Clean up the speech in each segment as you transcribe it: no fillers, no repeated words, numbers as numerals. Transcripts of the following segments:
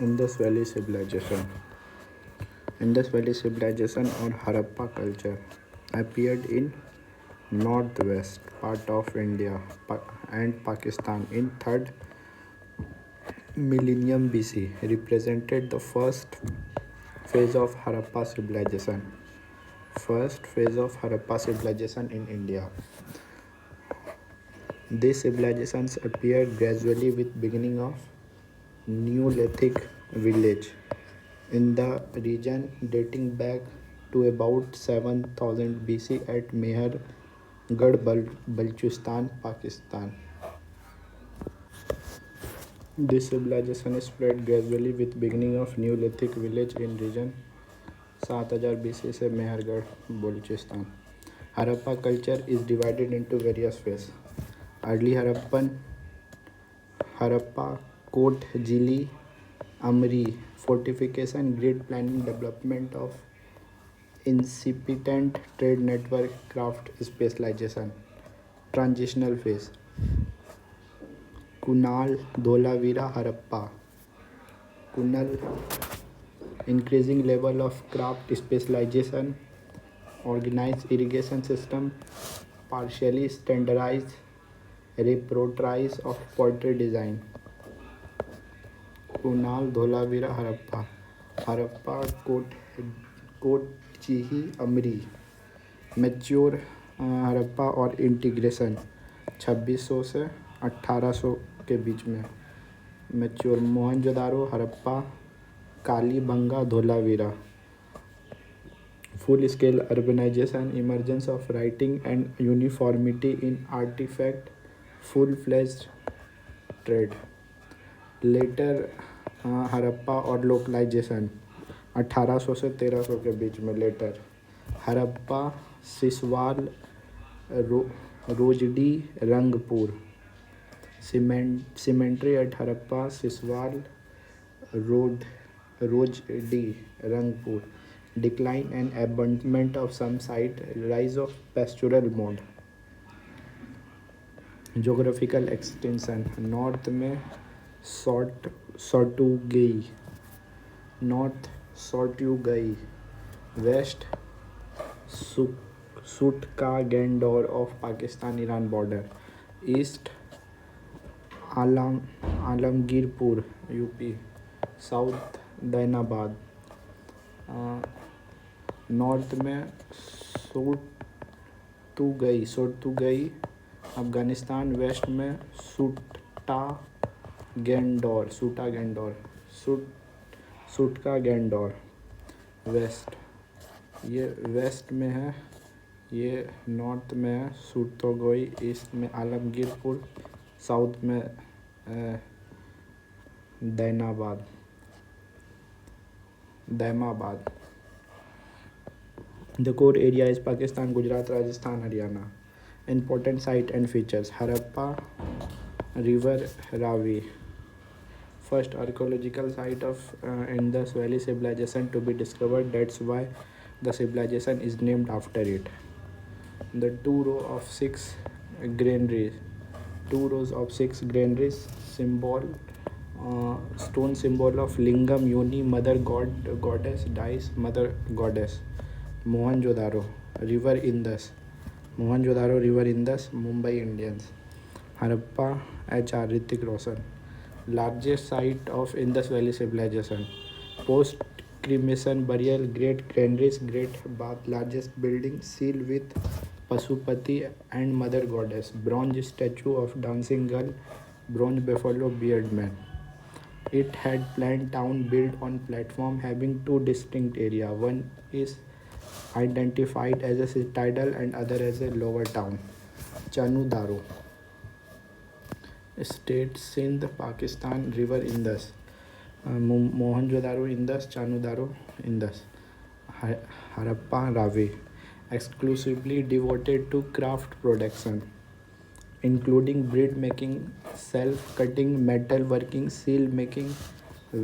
Indus Valley Civilization. Indus Valley Civilization or Harappa culture appeared in northwest part of India and Pakistan in 3rd millennium BC, represented the first phase of Harappa civilization. First phase of Harappa civilization in India. These civilizations appeared gradually with beginning of Neolithic village in the region dating back to about 7000 BC at Mehergarh, Balochistan, Pakistan. This civilization spread gradually with beginning of Neolithic village in region 7000 BC से Mehrgarh Balochistan. Harappa culture is divided into various phases. Early Harappa, Kot Jili, Amri, fortification, grid planning, development of incipient trade network, craft specialization. Transitional phase. Kunal, Dholavira, Harappa. Kunal, increasing level of craft specialization, organized irrigation system, partially standardized repertoires of pottery design. Kunal, Dholavira, Harappa. Harappa, Kochihi, Amri. Mature Harappa और integration 2600 से 1800 के बीच में. Mature Mohenjodaro, Harappa, Kalibangan, Dholavira. Full scale urbanization, emergence of writing and uniformity in artifact, full fledged trade. Later Harappa और localisation 1800 से 1300 के बीच में. Later Harappa, Siswal, Rojdi, Rangpur. Cemetery at Harappa, Siswal, Rojdi, Rangpur. Decline and abandonment of some site, rise of pastoral mode. Geographical extension. North में Sortugई, North Sortugई. West Sutka Gandor of Pakistan-Iran border. East Alamgirpur, UP. South Dainabad. North में सोटुगई Afghanistan. Waste में सुटका Dor waste. ये waste में है, ये north में है सुटोगोई. ईस्ट में आलमगीरपुर. साउथ में Daimabad. The core area is Pakistan, Gujarat, Rajasthan, Haryana. Important site and features. Harappa, River Ravi. First archaeological site of Indus Valley civilization to be discovered. That's why the civilization is named after it. The two rows of six granaries. Symbol, stone symbol of Lingam, Yoni, mother goddess, dice, mother goddess. Mohenjo-daro, River Indus. Mohenjo-daro, River Indus, Mumbai Indians. Harappa, HR, Hrithik Roshan. Largest site of Indus Valley civilization. Post cremation burial, great granaries, great bath, largest building, seal with Pasupati and mother goddess. Bronze statue of dancing girl, bronze buffalo beard man. It had planned town built on platform having two distinct area. One is identified as a citadel and other as a lower town. Chanu-Daro. State Sindh, Pakistan, River Indus. Mohenjo-daro, Indus. Chanu-Daro, Indus. Harappa, Ravi. Exclusively devoted to craft production, including bead making, self-cutting, metal working, seal making,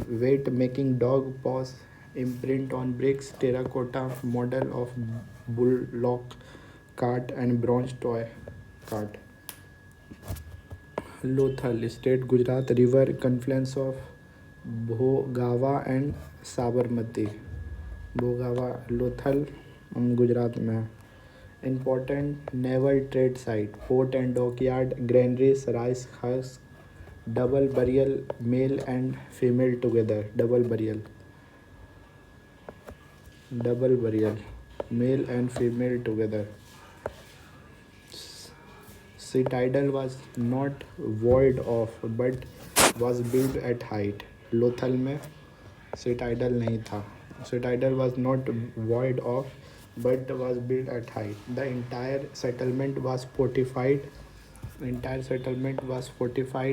weight making, dog paws, imprint on bricks, terracotta model of bullock cart and bronze toy cart. Lothal, state Gujarat, river confluence of Bhogava and Sabarmati. Bhogava Lothal Gujarat में है। Important naval trade site, port and dockyard, granaries, rice husk, double burial, male and female together. Double burial, male and female together. Citadel was not walled off but was built at height. Lothal में citadel नहीं था. Citadel was not walled off but was built at height. The entire settlement was fortified.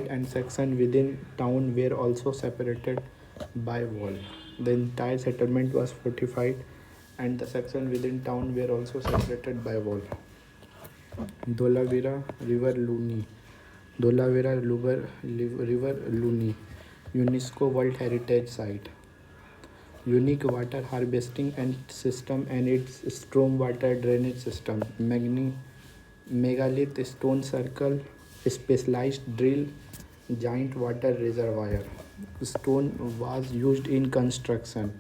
And sections within town were also separated by wall. The entire settlement was fortified and the sections within town were also separated by wall. Dholavira River Luni. River Luni, UNESCO World Heritage Site. Unique water harvesting and system and its stormwater drainage system. Megalith stone circle, specialized drill, giant water reservoir. Stone was used in construction.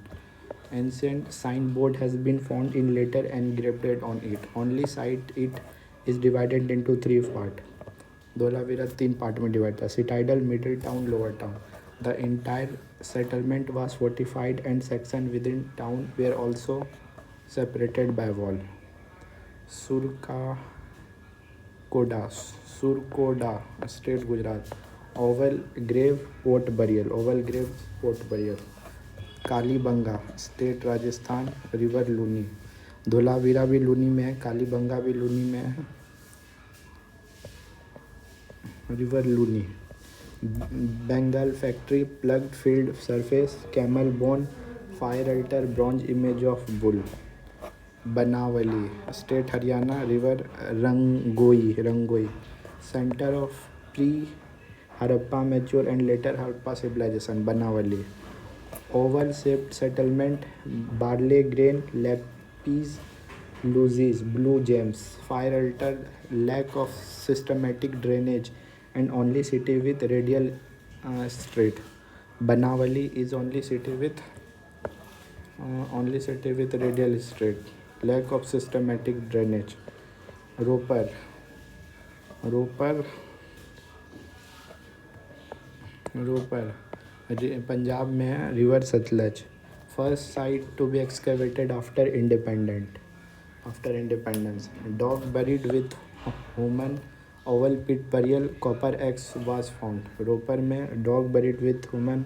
Ancient signboard has been found in letter engraved on it. Only site it is divided into 3 parts. Dholavira 3 part में divide था. Citadel, middle town, lower town. The entire settlement was fortified and sections within town were also separated by wall. Surkoda, State Gujarat. Oval grave port burial. Kalibangan, state Rajasthan, river Luni. Dholavira भी लूनी में है, कालीबंगा भी लूनी में है. River Luni. Bangle factory, ploughed field surface, camel bone, fire altar, bronze image of bull. Banawali, state Haryana, river Rangoi. Centre of pre Harappa mature and later Harappa civilisation, Banawali. Oval shaped settlement, barley grain, lapis lazuli, blue gems, fire altar, lack of systematic drainage, and only city with radial street. Banawali is only city with radial street, lack of systematic drainage. Ropar Punjab में है, river Sutlej. First site to be excavated after independence. Dog buried with human, oval pit burial, copper axe was found. Ropar में dog buried with human,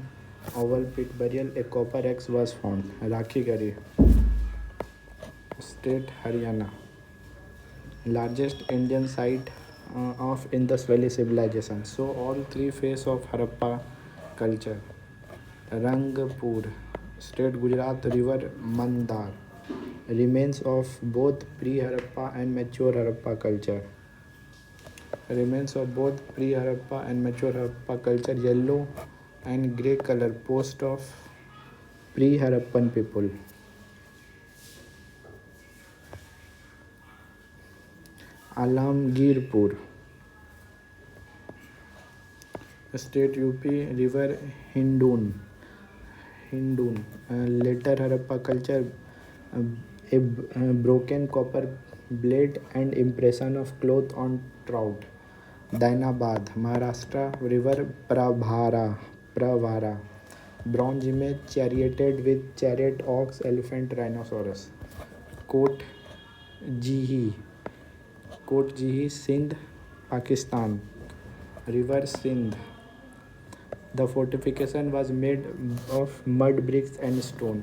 oval pit burial, a copper axe was found. Rakhi Garhi, state Haryana. Largest Indian site of Indus Valley civilization. So all 3 phases of Harappa culture. Rangpur, state Gujarat, river Mandar. Remains of both pre-Harappa and mature Harappa culture. Yellow and grey color post of pre-Harappan people. Alamgirpur, state UP, river Hindoon. Later Harappa culture, a broken copper blade and impression of cloth on trout. Dainabad, Maharashtra, river Pravara. Bronze image charioted with chariot, ox, elephant, rhinoceros. Kot Jihi, Sindh, Pakistan. River Sindh. The fortification was made of mud bricks and stone.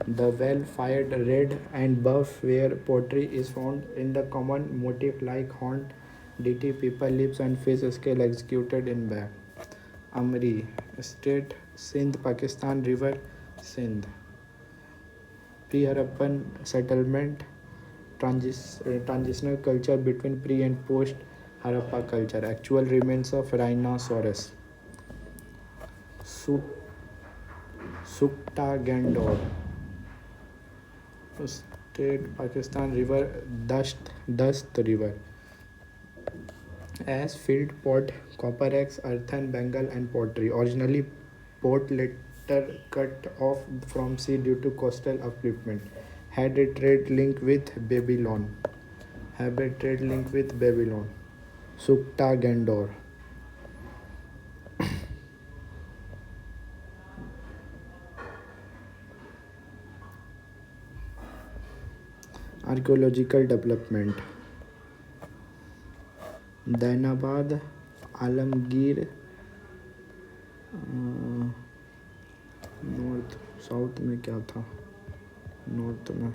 The well-fired red and buff where pottery is found in the common motif like horn, deity, people lips and fish scale executed in back. Amri, state Sindh, Pakistan, river Sindh. Pre-Harappan settlement, transitional culture between pre and post Harappa culture. Actual remains of rhinoceros. Sukta Gandor, state Pakistan, river Dast river. As field pot, copper X, earthen, Bengal and pottery. Originally pot water cut off from sea due to coastal upliftment. Had a trade link with Babylon. Have a trade link with Babylon. Sukta Gandor. Archaeological development. Daimabad Alamgir north south में क्या था north में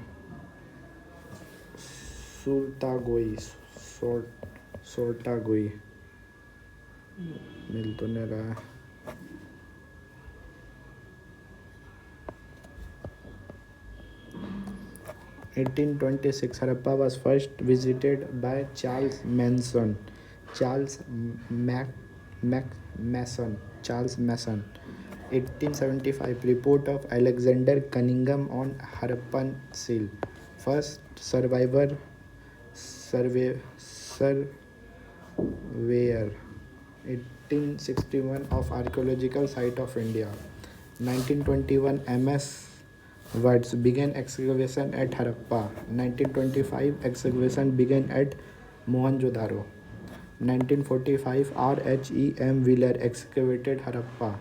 सुरतागोई सोरटागोई मिल तो नहीं रहा है 1826 Harappa was first visited by Charles Manson. Charles Mason. Charles Mason. 1875 report of Alexander Cunningham on Harappan seal. First surveyor. Surveyor. 1861 of archaeological site of India. 1921 MS Words began excavation at Harappa. 1925 excavation began at Mohenjo-daro. 1945 R.H.E.M. Wheeler excavated Harappa.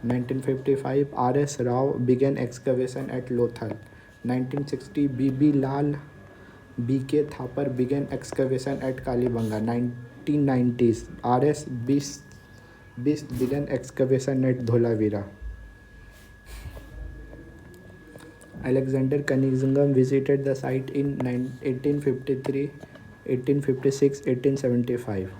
1955 R.S. Rao began excavation at Lothal. 1960 B.B. Lal B.K. Thapar began excavation at Kalibanga. 1990s R.S. Bist began excavation at Dholavira. Alexander Cunningham visited the site in 1853, 1856, 1875.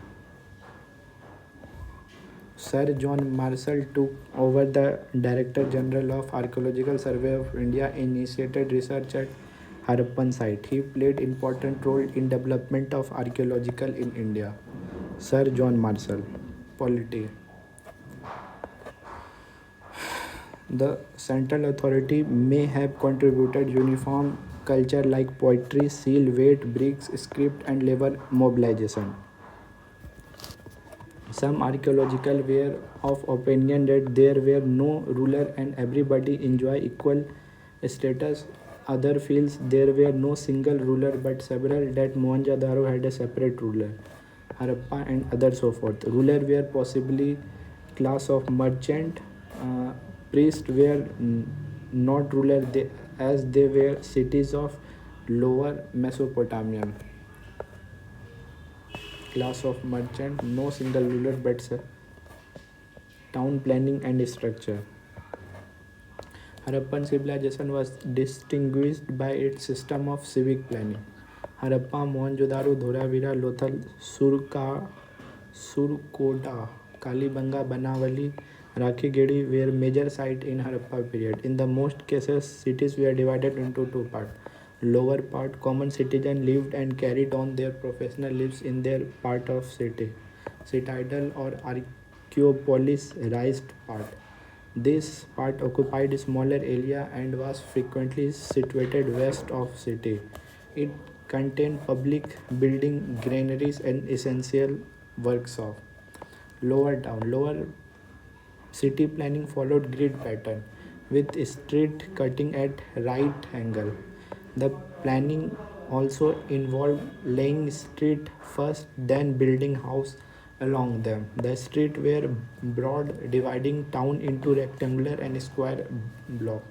Sir John Marshall took over the Director General of Archaeological Survey of India, initiated research at Harappan site. He played important role in development of archaeological in India. Sir John Marshall. Polity. The central authority may have contributed uniform culture like poetry, seal, weight, bricks, script, and labor mobilization. Some archaeological were of opinion that there were no ruler and everybody enjoy equal status. Other feels there were no single ruler but several, that Mohenjo-daro had a separate ruler. Harappa and other so forth. Ruler were possibly class of merchant. Priests were not ruler as they were cities of lower Mesopotamia. Class of merchant, no single ruler but town planning and structure. Harappan civilization was distinguished by its system of civic planning. Harappa, Mohenjo-daro, Dhoravira, Lothal, Surkoda, Kalibanga, Banavali, Rakhigedi were major sites in Harappa period. In the most cases, cities were divided into two parts. Lower part, common citizens lived and carried on their professional lives in their part of city. Citadel or Archaeopolis raised part. This part occupied a smaller area and was frequently situated west of city. It contained public building, granaries, and essential workshop. Lower town. Lower city planning followed grid pattern with street cutting at right angle. The planning also involved laying street first, then building house along them. The streets were broad, dividing town into rectangular and square block.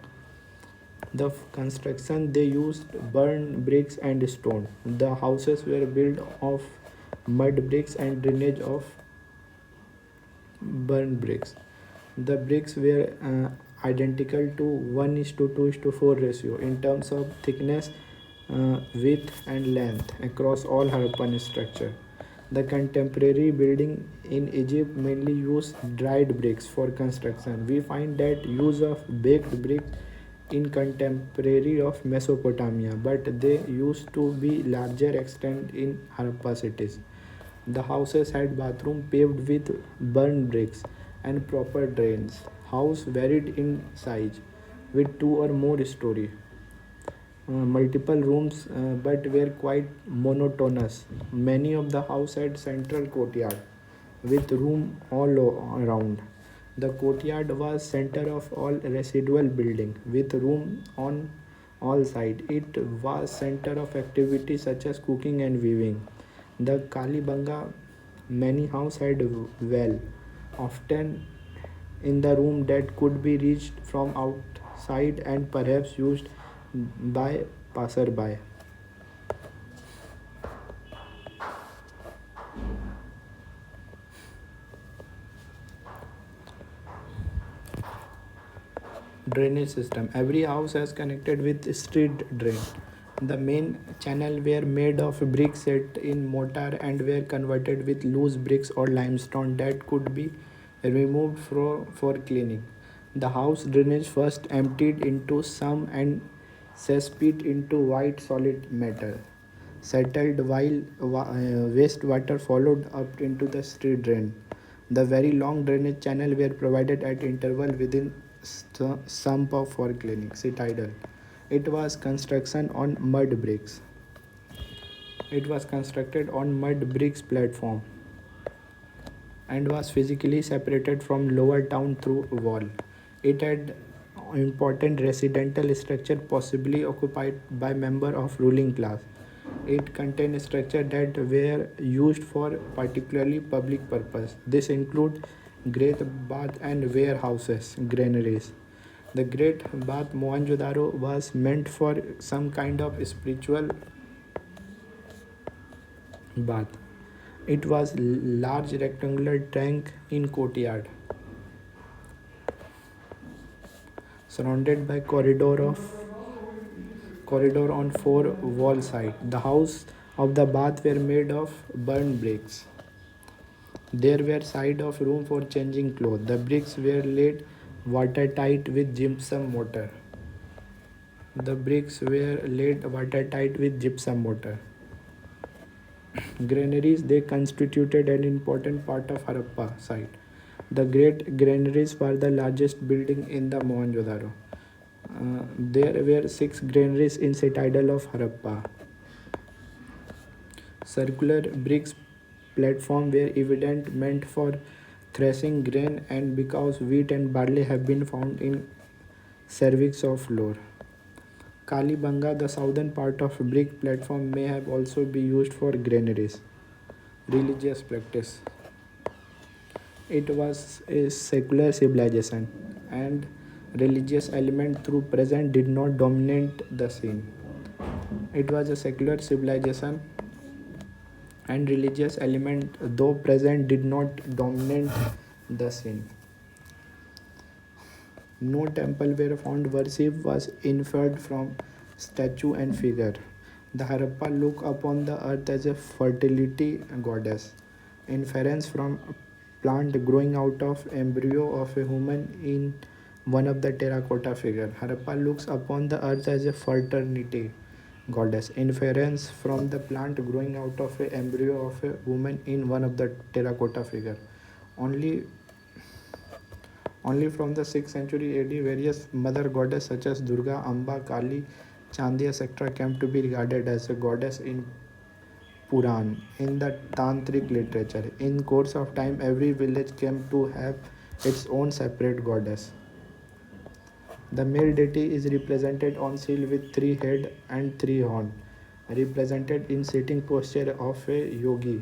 The construction they used burnt bricks and stone. The houses were built of mud bricks and drainage of burnt bricks. The bricks were identical to 1:2:4 ratio in terms of thickness, width, and length across all Harappan structure. The contemporary building in Egypt mainly use dried bricks for construction. We find that use of baked bricks in contemporary of Mesopotamia, but they used to be larger extent in Harappa cities. The houses had bathroom paved with burnt bricks and proper drains. House varied in size with two or more story. Multiple rooms but were quite monotonous. Many of the house had central courtyard with room all around. The courtyard was center of all residual building with room on all sides. It was center of activity such as cooking and weaving. The Kalibanga many house had well, often in the room that could be reached from outside and perhaps used by passerby. Drainage system. Every house has connected with street drain. The main channel were made of bricks set in mortar and were converted with loose bricks or limestone that could be removed for cleaning. The house drainage first emptied into some and cesspit into white solid matter. Settled while wastewater followed up into the street drain. The very long drainage channel were provided at interval within sump of for cleaning. See tidal. It was construction on mud bricks. It was constructed on mud bricks platform and was physically separated from lower town through a wall. It had important residential structure possibly occupied by member of ruling class. It contained structure that were used for particularly public purpose. This include great bath and warehouses, granaries. The Great Bath Mohenjo-daro was meant for some kind of spiritual bath. It was large rectangular tank in courtyard, surrounded by corridor on four wall side. The house of the bath were made of burned bricks. There were side of room for changing clothes. The bricks were laid watertight with gypsum mortar. The bricks were laid watertight with gypsum mortar. Granaries, they constituted an important part of Harappa site. The great granaries were the largest building in the Mohenjo-daro. There were 6 granaries in citadel of Harappa. Circular bricks platform were evident meant for threshing grain and because wheat and barley have been found in cervix of floor. Kalibanga, the southern part of brick platform may have also been used for granaries. Religious practice. It was a secular civilization and religious element through present did not dominate the scene. It was a secular civilization and religious element though present did not dominate the scene. No temple where found worship was inferred from statue and figure. The Harappa look upon the earth as a fertility goddess. Inference from a plant growing out of embryo of a human in one of the terracotta figure. Harappa looks upon the earth as a fertility goddess. Inference from the plant growing out of a embryo of a woman in one of the terracotta figure. Only only from the 6th century AD, various mother goddess such as Durga, Amba, Kali, Chandi, etc. came to be regarded as a goddess in Puran, in the Tantric literature. In course of time, every village came to have its own separate goddess. The male deity is represented on seal with 3 heads and 3 horns, represented in sitting posture of a yogi.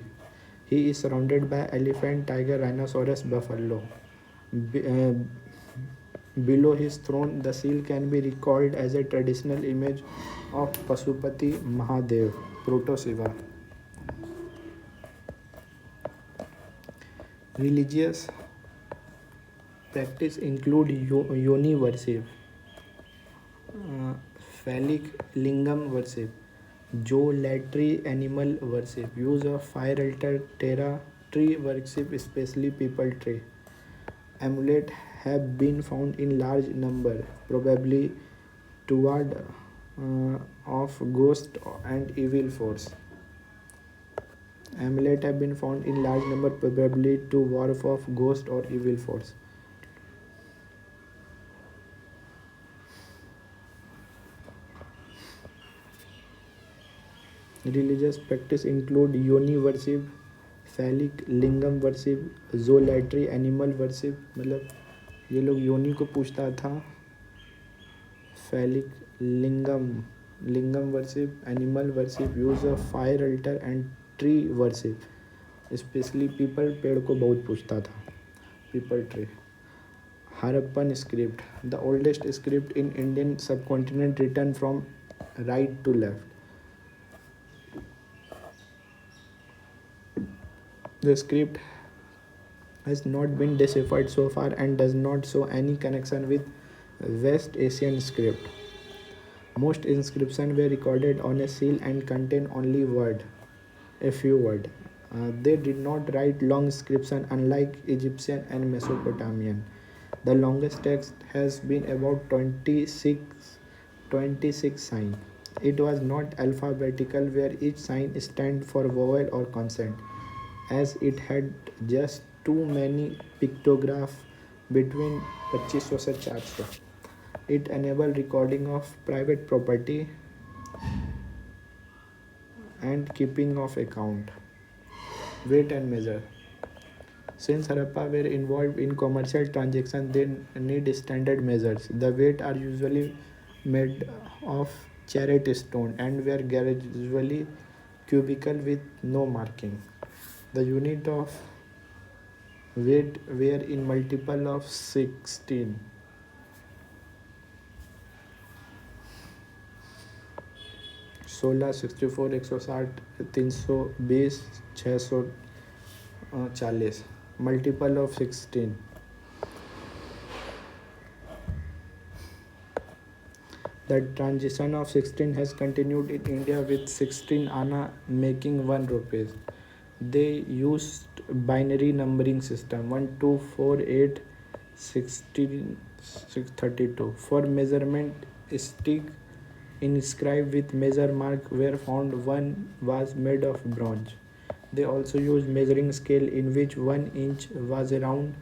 He is surrounded by elephant, tiger, rhinoceros, buffalo. Below his throne, the seal can be recalled as a traditional image of Pasupati Mahadev, Proto Shiva. Religious practice include yoni worship, phallic lingam worship, jolatry animal worship, use of fire altar, terra, tree worship, especially people tree. Amulet have been found in large number, probably toward of ghost and evil force. Amulet have been found in large number, probably to ward off ghost or evil force. Religious practice include yoni worship, phallic lingam worship, zoolatry animal worship, मतलब ये लोग योनि को पूछता था। Phallic lingam, lingam worship, animal worship, use of fire alter and tree worship. Specially people, पेड़ को बहुत पूछता था, people tree. Harappan script, the oldest script in Indian subcontinent written from right to left. The script has not been deciphered so far and does not show any connection with West Asian script. Most inscriptions were recorded on a seal and contain only a few words. They did not write long inscription unlike Egyptian and Mesopotamian. The longest text has been about 26 signs. It was not alphabetical where each sign stand for vowel or consonant, as it had just too many pictographs between 2500 से 400. It enabled recording of private property and keeping of account. Weight and measure. Since Harappa were involved in commercial transactions, they need standard measures. The weight are usually made of chariot stone and were gradually cubical with no marking. The unit of weight were in multiple of 16. 16, 64, 160, 320, 640, multiple of 16. The transition of 16 has continued in India with 16 anna making 1 rupees. They used binary numbering system 1, 2, 4, 8, 16, 632. For measurement stick inscribed with measure mark were found, one was made of bronze. They also used measuring scale in which 1 inch was around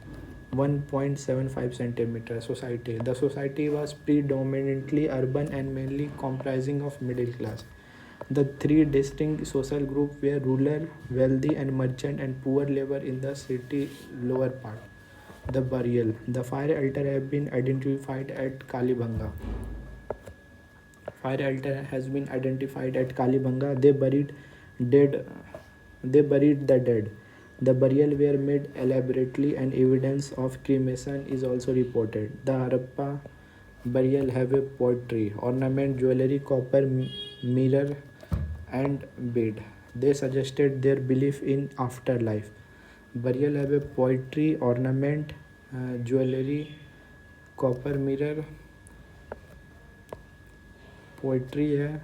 1.75 centimeter. Society. The society was predominantly urban and mainly comprising of middle class. The three distinct social groups were rural, wealthy and merchant, and poor labor in the city lower part. The burial. The fire altar have been identified at Kalibanga. Fire altar has been identified at Kalibanga. Dead. They buried the dead. The burial were made elaborately and evidence of cremation is also reported. The Harappa burial have a pottery, ornament, jewelry, copper mirror and bead. They suggested their belief in afterlife. Burial have a poetry, ornament, jewelry, copper mirror, poetry है,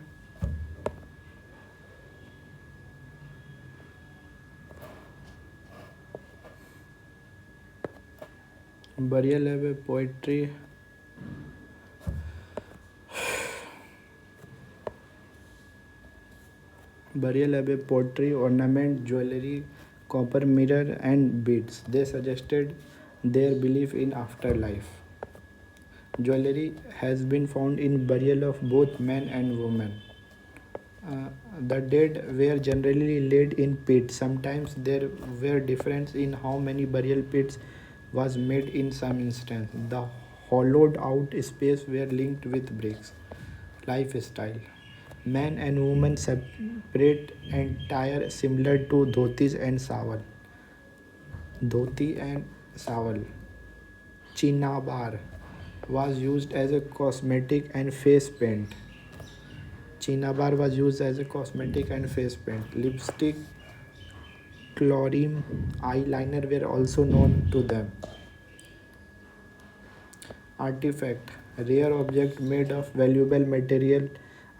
burial है poetry, burial have a pottery, ornament, jewelry, copper mirror and beads. They suggested their belief in afterlife. Jewelry has been found in burial of both men and women. The dead were generally laid in pits. Sometimes there were difference in how many burial pits was made in some instance. The hollowed out space were linked with bricks. Lifestyle. Men and women separate attire similar to dhotis and sawal. Dhoti and sawal. Chinabar was used as a cosmetic and face paint. Chinabar was used as a cosmetic and face paint. Lipstick, chlorine, eyeliner were also known to them. Artifact. Rare objects made of valuable material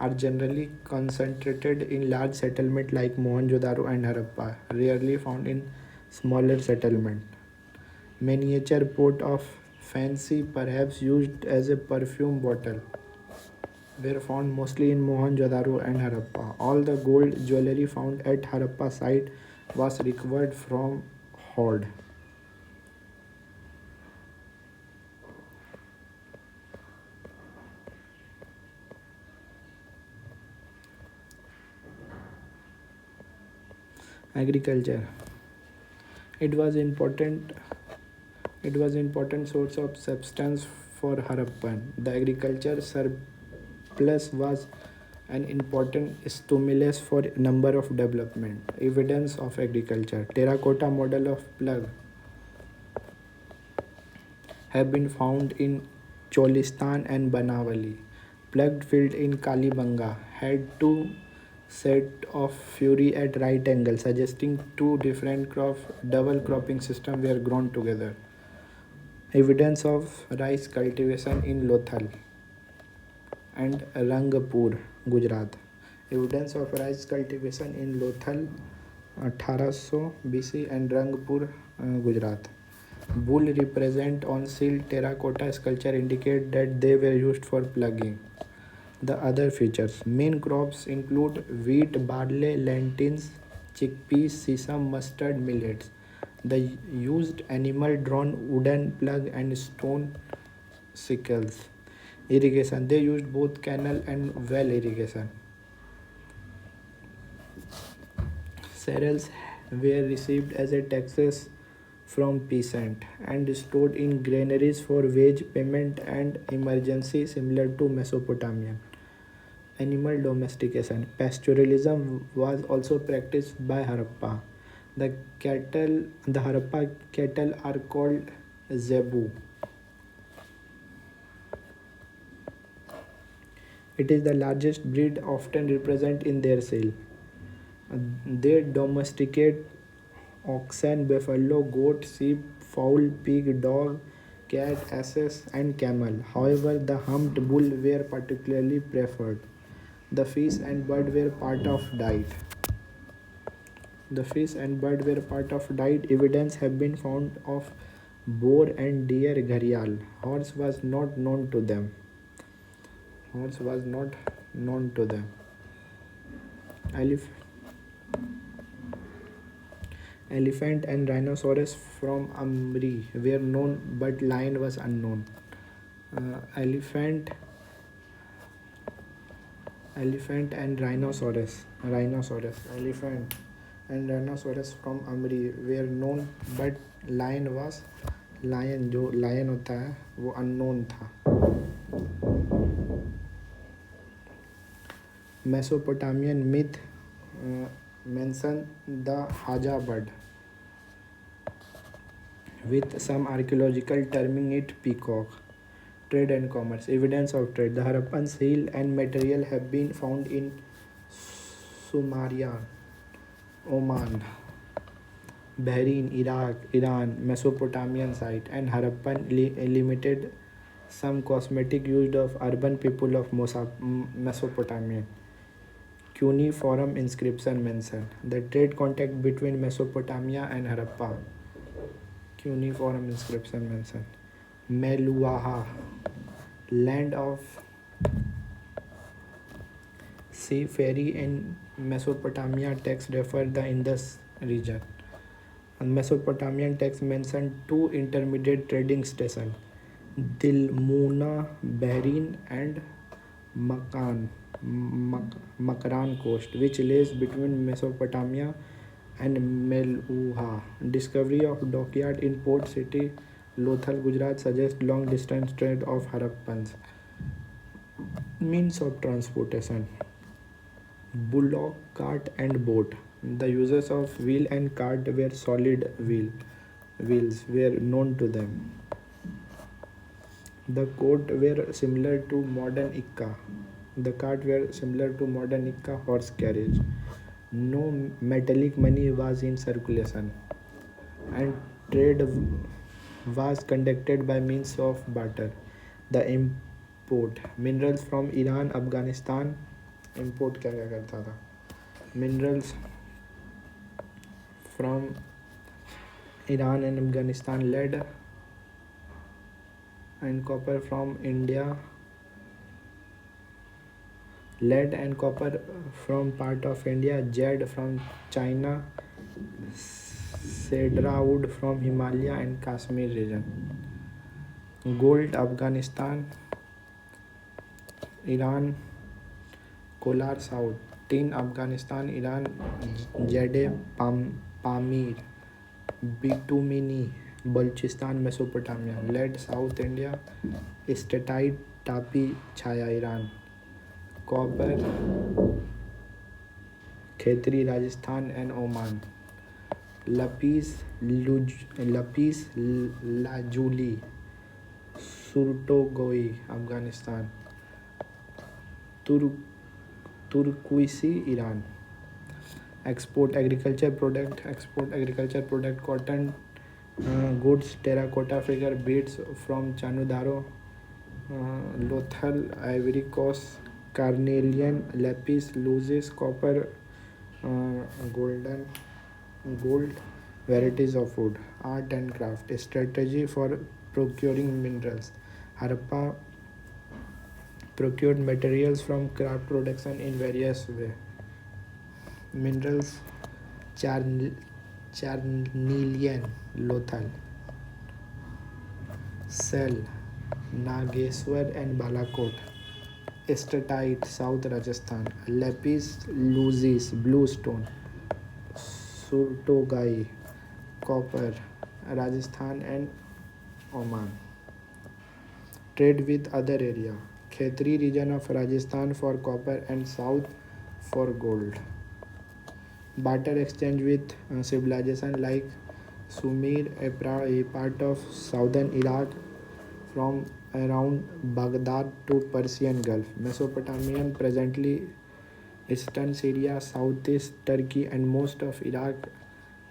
are generally concentrated in large settlements like Mohenjo-daro and Harappa, rarely found in smaller settlements. Miniature pot of fancy, perhaps used as a perfume bottle, were found mostly in Mohenjo-daro and Harappa. All the gold jewelry found at Harappa site was recovered from hoard. Agriculture. It was important It was an important source of substance for Harappan. The agriculture surplus was an important stimulus for number of development. Evidence of agriculture. Terracotta model of plug have been found in Cholistan and Banawali. Plugged field in Kalibanga had two set of fury at right angle, suggesting two different double cropping system were grown together. Evidence of rice cultivation in Lothal and Rangpur, Gujarat. Evidence of rice cultivation in Lothal 1800 BC and Rangpur, Gujarat. Bull represent on sealed terracotta sculpture indicate that they were used for plugging. The other features. Main crops include wheat, barley, lentils, chickpeas, sesame, mustard, millets. The used animal drawn wooden plug and stone sickles. Irrigation. They used both canal and well irrigation. Cereals were received as a taxes from peasant and stored in granaries for wage payment and emergency similar to Mesopotamian. Animal domestication. Pastoralism was also practiced by Harappa. The Harappa cattle are called zebu. It is the largest breed often represented in their sale. They domesticate oxen, buffalo, goat, sheep, fowl, pig, dog, cat, asses, and camel. However, the humped bull were particularly preferred. The fish and bird were part of diet. The fish and bird were part of diet. Evidence have been found of boar and deer gharial. Horse was not known to them. Horse was not known to them. Elef- Elephant and rhinoceros from Amri were known, but lion was unknown. Elephant and elephant and rhinoceros from Amri were known, but lion जो lion होता है वो unknown था. Mesopotamian myth mention the Haja bird, with some archaeological terming it peacock. Trade and commerce. Evidence of trade. The Harappan seal and material have been found in Sumerian, Oman, Bahrain, Iraq, Iran, Mesopotamian site, and Harappan limited some cosmetic used of urban people of Mesopotamia. Cuneiform inscription mentioned. The trade contact between Mesopotamia and Harappa. Cuneiform inscription mentioned. Meluaha, land of seafaring in Mesopotamia text refer the Indus region. Mesopotamian text mentioned two intermediate trading stations, Dilmuna, Bahrain, and Makran coast, which lays between Mesopotamia and Meluha. Discovery of dockyard in port city Lothal, Gujarat suggests long distance trade of Harappans. Means of transportation. Bullock, cart and boat. The uses of wheel and cart were solid wheels were known to them. The cart were similar to modern Ikka. The cart were similar to modern Ikka horse carriage. No metallic money was in circulation, and trade was conducted by means of barter. The import minerals from Iran, Afghanistan. Import क्या क्या करता था? Minerals from Iran and Afghanistan, lead and copper from India, lead and copper from part of India, jade from China, cedar wood from Himalaya and Kashmir region, gold Afghanistan, Iran, Kolar South, tin Afghanistan, Iran, jade Pamir, bitumini Balochistan, Mesopotamia. Lead, South India. Statite, Tapi, Chaya, Iran. Copper, Khetri, Rajasthan and Oman. Lapis Lazuli, Surtogoi, Afghanistan. Tur- Turquoise, Iran. Export agriculture product, cotton, goods, terracotta figure, beads from Chanudaro, Lothal, Ivory Coast, carnelian, lapis, loses, copper, golden, gold, varieties of wood, art and craft, strategy for procuring minerals. Harappa procured materials from craft production in various ways. Minerals, carnelian, Lothal, Sel, Nageswar and Balakot. Statite, South Rajasthan. Lapis lazuli, blue stone. Surtogai, copper, Rajasthan and Oman. Trade with other area. Khetri region of Rajasthan for copper and south for gold. Barter exchange with civilization like Sumer, a part of southern Iraq from around Baghdad to Persian Gulf. Mesopotamian, presently eastern Syria, southeast Turkey and most of Iraq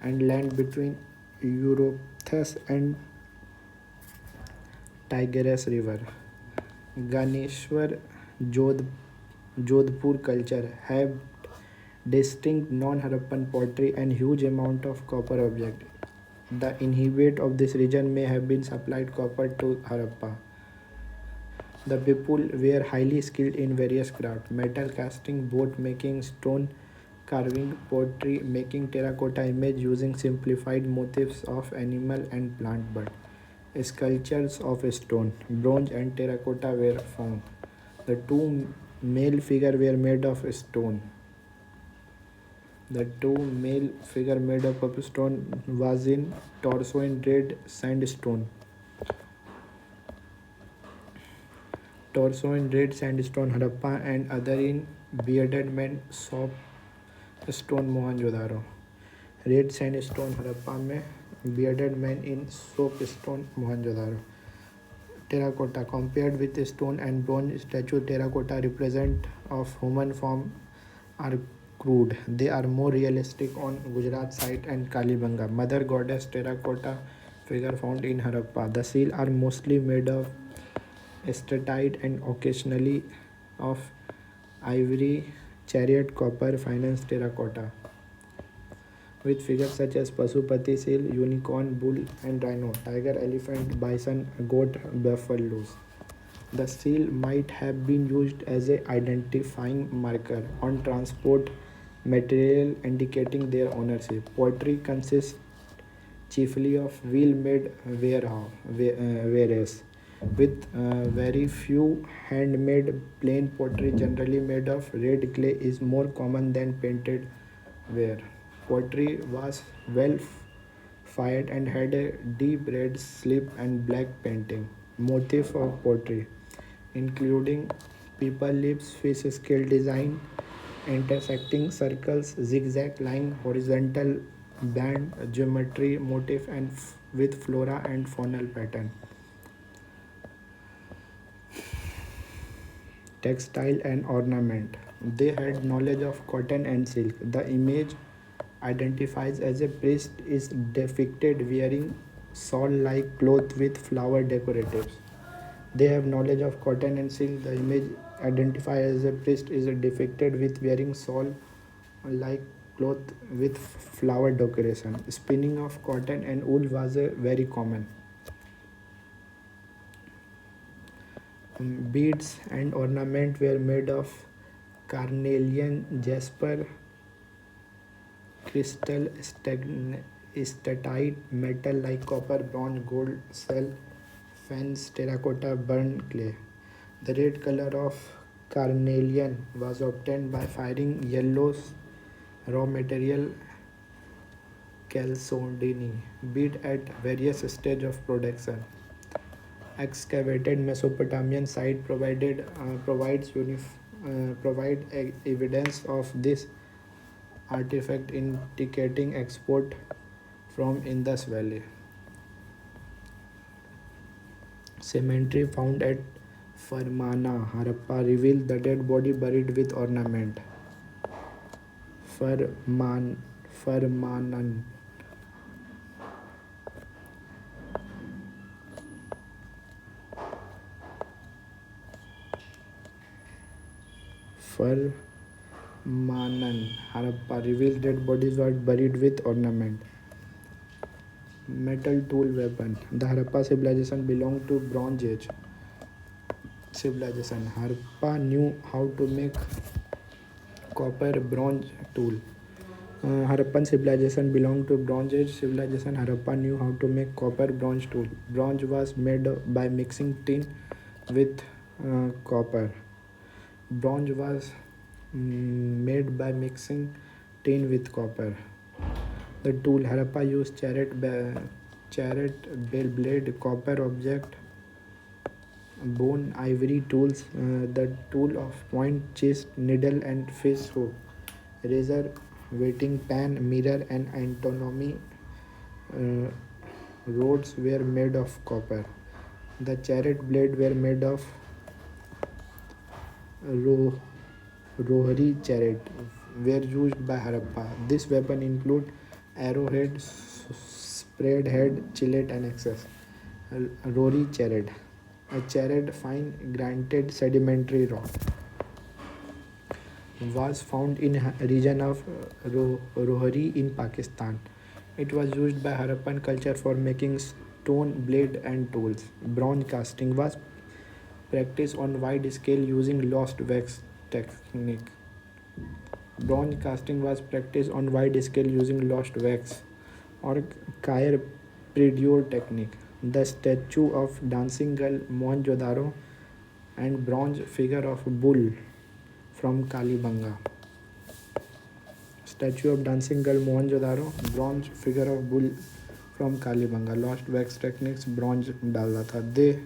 and land between Euphrates and Tigris River. Ganeshwar, Jodh, Jodhpur culture have distinct non-Harappan pottery and huge amount of copper object. The inhabitants of this region may have been supplied copper to Harappa. The people were highly skilled in various crafts: metal casting, boat making, stone carving, pottery making, terracotta image using simplified motifs of animal and plant bud. Sculptures of stone, bronze and terracotta were found. The two male figures were made of stone. The two male figure made up of stone was in torso in red sandstone. Torso in red sandstone Harappa and other in bearded men soap stone Mohenjo-daro. Red sandstone Harappa में bearded men in soapstone Mohenjo-daro. Terracotta compared with stone and bronze statue, terracotta represent of human form are crude. They are more realistic on Gujarat site and Kalibanga. Mother goddess terracotta figure found in Harappa. The seal are mostly made of statite and occasionally of ivory, chariot, copper, finance, terracotta. With figures such as Pasupati seal, unicorn, bull and rhino, tiger, elephant, bison, goat, buffaloes. The seal might have been used as a identifying marker on transport material indicating their ownership. Pottery consists chiefly of wheel-made wares, with very few handmade. Plain pottery generally made of red clay is more common than painted ware. Pottery was well fired and had a deep red slip and black painting. Motif of pottery including people lips, fish scale design, intersecting circles, zigzag line, horizontal band, geometry motif and with flora and faunal pattern. Textile and ornament. They had knowledge of cotton and silk. The image identifies as a priest is depicted wearing shawl-like cloth with flower decoratives. They have knowledge of cotton and silk. The image identified as a priest is depicted with wearing shawl-like cloth with flower decoration. Spinning of cotton and wool was very common. Beads and ornament were made of carnelian, jasper, crystal, statite, metal like copper, bronze, gold, shell, fence, terracotta, burnt clay. The red color of carnelian was obtained by firing yellow raw material Chalcedony, bead at various stages of production. Excavated Mesopotamian site provide evidence of this artifact indicating export from Indus Valley. Cemetery found at Farmana, Harappa revealed the dead body buried with ornament. Farmanan. Farmanan, Harappa revealed dead bodies were buried with ornament. Metal tool weapon. The Harappa civilization belonged to Bronze Age civilization. Harappa knew how to make copper bronze tool. Harappan civilization belonged to Bronze Age civilization. Harappa knew how to make copper bronze tool. Bronze was made by mixing tin with copper. Bronze was made by mixing tin with copper. The tool Harappa used chariot, blade, copper object, bone, ivory tools, the tool of point, chest, needle, and fish hook, razor, waiting pan, mirror, and anatomy uh, rods were made of copper. The chariot blade were made of ro- rohri chariot were used by Harappa. This weapon include arrowhead, spread head, chillet, and axes. Rohri chariot. A chariot fine granted sedimentary rock was found in region of Rohri in Pakistan. It was used by Harappan culture for making stone blade and tools. Bronze casting was practiced on wide scale using lost wax technique. Bronze casting was practiced on wide scale using lost wax or Kair Pridior technique. The statue of dancing girl Mohenjo-daro and bronze figure of bull from Kalibanga. Statue of dancing girl Mohenjo-daro, bronze figure of bull from Kalibanga. Lost wax techniques bronze डाला था. They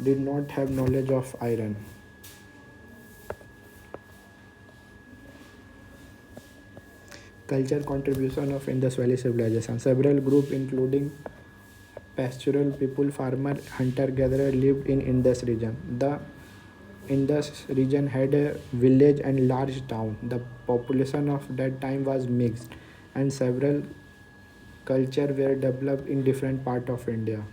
did not have knowledge of iron. Culture contribution of Indus Valley civilization. Several groups including pastoral people, farmer, hunter-gatherer lived in Indus region. The Indus region had a village and large town. The population of that time was mixed and several cultures were developed in different parts of India.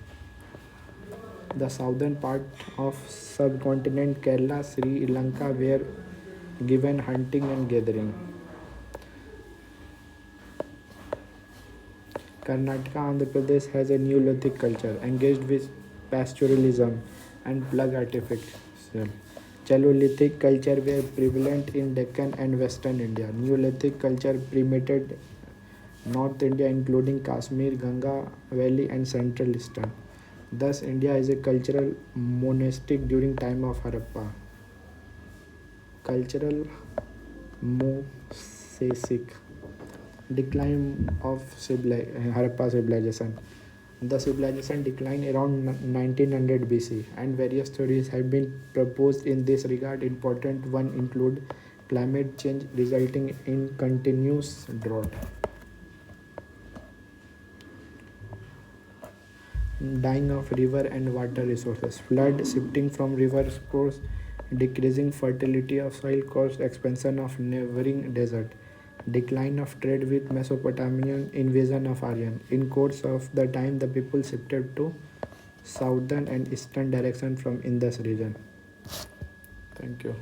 The southern part of subcontinent Kerala, Sri Lanka were given hunting and gathering. Karnataka, Andhra Pradesh has a Neolithic culture engaged with pastoralism and plug artificial. Chalolithic culture were prevalent in Deccan and Western India. Neolithic culture permeated North India including Kashmir, Ganga Valley and Central Eastern. Thus, India is a cultural monastic during time of Harappa. Cultural mosaic. Decline of Harappa civilization. The civilization declined around 1900 BC, and various theories have been proposed in this regard. Important ones include climate change resulting in continuous drought, dying of river and water resources, flood shifting from river course, decreasing fertility of soil caused expansion of neighboring desert, decline of trade with Mesopotamian, invasion of Aryan. In course of the time, the people shifted to southern and eastern direction from Indus region. Thank you.